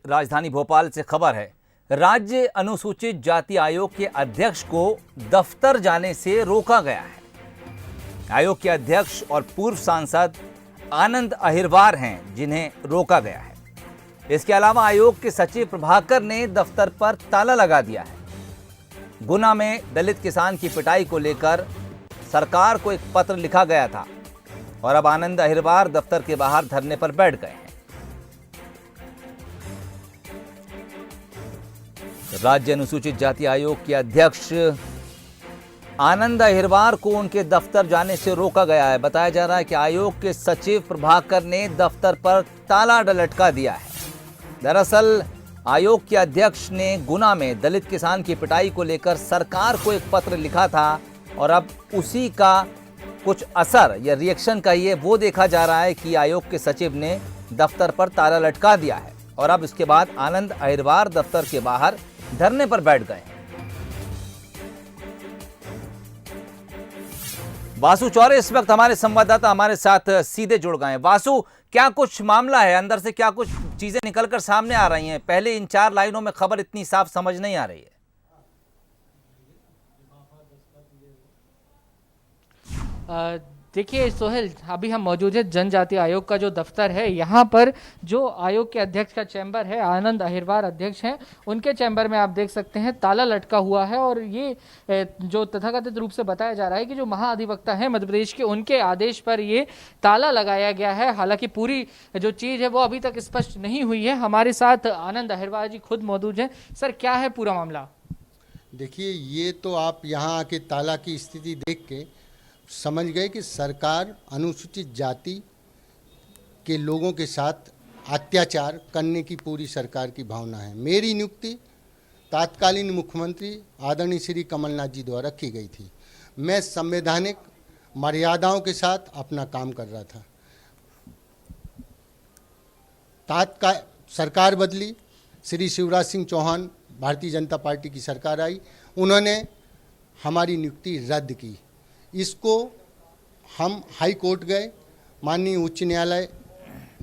राजधानी भोपाल से खबर है। राज्य अनुसूचित जाति आयोग के अध्यक्ष को दफ्तर जाने से रोका गया है। आयोग के अध्यक्ष और पूर्व सांसद आनंद अहिरवार हैं जिन्हें रोका गया है। इसके अलावा आयोग के सचिव प्रभाकर ने दफ्तर पर ताला लगा दिया है। गुना में दलित किसान की पिटाई को लेकर सरकार को एक पत्र लिखा गया था और अब आनंद अहिरवार दफ्तर के बाहर धरने पर बैठ गए हैं। राज्य अनुसूचित जाति आयोग के अध्यक्ष आनंद अहिरवार को उनके दफ्तर जाने से रोका गया है। बताया जा रहा है कि आयोग के सचिव प्रभाकर ने दफ्तर पर ताला लटका दिया है। दरअसल आयोग के अध्यक्ष ने गुना में दलित किसान की पिटाई को लेकर सरकार को एक पत्र लिखा था और अब उसी का कुछ असर या रिएक्शन कहिए वो देखा जा रहा है कि आयोग के सचिव ने दफ्तर पर ताला लटका दिया है और अब इसके बाद आनंद अहिरवार दफ्तर के बाहर धरने पर बैठ गए हैं। वासु चौरे इस वक्त हमारे संवाददाता हमारे साथ सीधे जुड़ गए हैं। वासु, क्या कुछ मामला है, अंदर से क्या कुछ चीजें निकलकर सामने आ रही हैं? पहले इन 4 लाइनों में खबर इतनी साफ समझ नहीं आ रही है। देखिए सोहेल, अभी हम मौजूद है जनजाति आयोग का जो दफ्तर है। यहाँ पर जो आयोग के अध्यक्ष का चैम्बर है, आनंद अहिरवार अध्यक्ष हैं, उनके चैम्बर में आप देख सकते हैं ताला लटका हुआ है और ये जो तथाकथित रूप से बताया जा रहा है कि जो महाअधिवक्ता है मध्य प्रदेश के, उनके आदेश पर ये ताला लगाया गया है। हालांकि पूरी जो चीज़ है वो अभी तक स्पष्ट नहीं हुई है। हमारे साथ आनंद अहिरवार जी खुद मौजूद हैं। सर, क्या है पूरा मामला? देखिए, ये तो आप यहाँ आके ताला की स्थिति देख के समझ गए कि सरकार अनुसूचित जाति के लोगों के साथ अत्याचार करने की पूरी सरकार की भावना है। मेरी नियुक्ति तत्कालीन मुख्यमंत्री आदरणीय श्री कमलनाथ जी द्वारा की गई थी। मैं संवैधानिक मर्यादाओं के साथ अपना काम कर रहा था। तत्काल सरकार बदली, श्री शिवराज सिंह चौहान भारतीय जनता पार्टी की सरकार आई, उन्होंने हमारी नियुक्ति रद्द की। इसको हम हाई कोर्ट गए, माननीय उच्च न्यायालय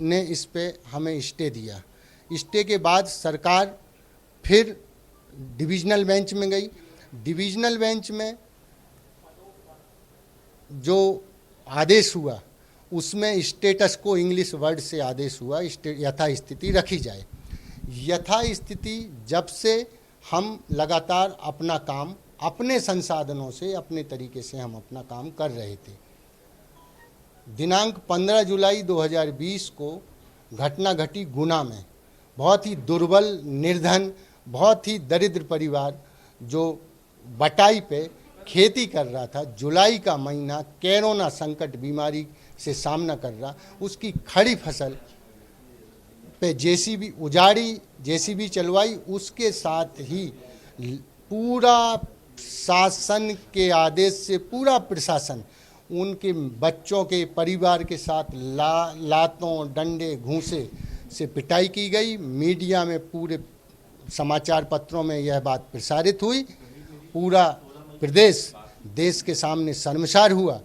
ने इस पे हमें स्टे दिया। स्टे के बाद सरकार फिर डिविजनल बेंच में गई। डिविजनल बेंच में जो आदेश हुआ उसमें स्टेटस को इंग्लिश वर्ड से आदेश हुआ, यथास्थिति रखी जाए। यथास्थिति जब से हम लगातार अपना काम अपने संसाधनों से, अपने तरीके से हम अपना काम कर रहे थे। दिनांक 15 जुलाई 2020 को घटना घटी गुना में। बहुत ही दुर्बल, निर्धन, बहुत ही दरिद्र परिवार जो बटाई पे खेती कर रहा था, जुलाई का महीना कोरोना संकट बीमारी से सामना कर रहा, उसकी खड़ी फसल पे जेसीबी उजाड़ी, जेसीबी चलवाई। उसके साथ ही पूरा शासन के आदेश से पूरा प्रशासन उनके बच्चों के परिवार के साथ लातों, डंडे, घूंसे से पिटाई की गई। मीडिया में, पूरे समाचार पत्रों में यह बात प्रसारित हुई। पूरा प्रदेश देश के सामने शर्मसार हुआ।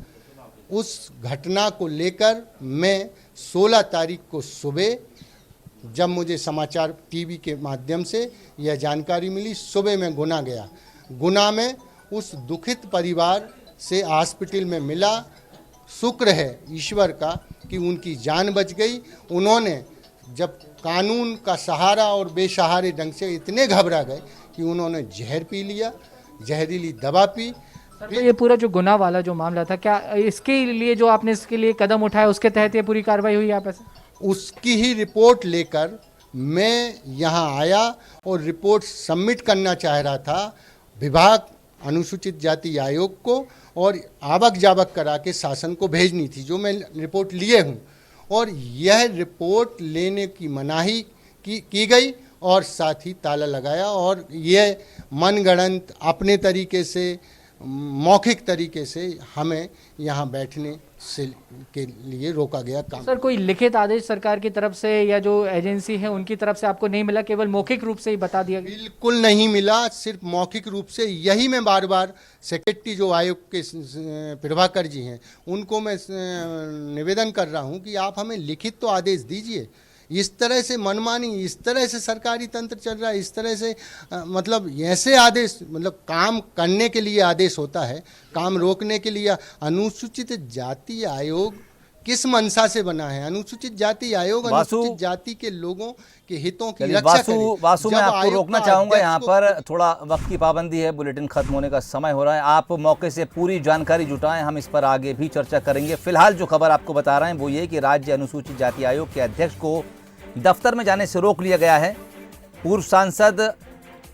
उस घटना को लेकर मैं 16 तारीख को सुबह, जब मुझे समाचार टीवी के माध्यम से यह जानकारी मिली, सुबह मैं गुना गया। गुना में उस दुखित परिवार से हॉस्पिटल में मिला। शुक्र है ईश्वर का कि उनकी जान बच गई। उन्होंने जब कानून का सहारा और बेसहारे ढंग से इतने घबरा गए कि उन्होंने जहर पी लिया, जहरीली दवा पी। तो ये पूरा जो गुना वाला जो मामला था, क्या इसके लिए जो आपने इसके लिए कदम उठाया उसके तहत ये पूरी कार्रवाई हुई आप ऐसे? उसकी ही रिपोर्ट लेकर मैं यहाँ आया और रिपोर्ट सबमिट करना चाह रहा था विभाग अनुसूचित जाति आयोग को, और आवक जावक करा के शासन को भेजनी थी, जो मैं रिपोर्ट लिए हूँ। और यह रिपोर्ट लेने की मनाही की गई और साथ ही ताला लगाया और यह मनगढ़ंत अपने तरीके से, मौखिक तरीके से हमें यहाँ बैठने से के लिए रोका गया काम। सर, कोई लिखित आदेश सरकार की तरफ से या जो एजेंसी है उनकी तरफ से आपको नहीं मिला, केवल मौखिक रूप से ही बता दिया गया? बिल्कुल नहीं मिला, सिर्फ मौखिक रूप से। यही मैं बार बार सेक्रेटरी जो आयोग के प्रभाकर जी हैं उनको मैं निवेदन कर रहा हूं कि आप हमें लिखित तो आदेश दीजिए। इस तरह से मनमानी, इस तरह से सरकारी तंत्र चल रहा है, इस तरह से मतलब ऐसे आदेश, मतलब काम करने के लिए आदेश होता है, काम रोकने के लिए। अनुसूचित जाति आयोग किस मंशा से बना है? अनुसूचित जाति आयोग अनुसूचित जाति के लोगों के हितों की रक्षा करे। वासु, मैं आपको रोकना चाहूंगा यहाँ पर, थोड़ा वक्त की पाबंदी है, बुलेटिन खत्म होने का समय हो रहा है। आप मौके से पूरी जानकारी जुटाएं, हम इस पर आगे भी चर्चा करेंगे। फिलहाल जो खबर आपको बता रहे हैं वो ये कि राज्य अनुसूचित जाति आयोग के अध्यक्ष को दफ्तर में जाने से रोक लिया गया है। पूर्व सांसद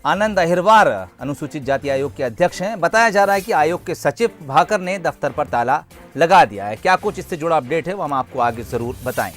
आनंद अहिरवार अनुसूचित जाति आयोग के अध्यक्ष हैं। बताया जा रहा है कि आयोग के सचिव प्रभाकर ने दफ्तर पर ताला लगा दिया है। क्या कुछ इससे जुड़ा अपडेट है वो हम आपको आगे जरूर बताएं।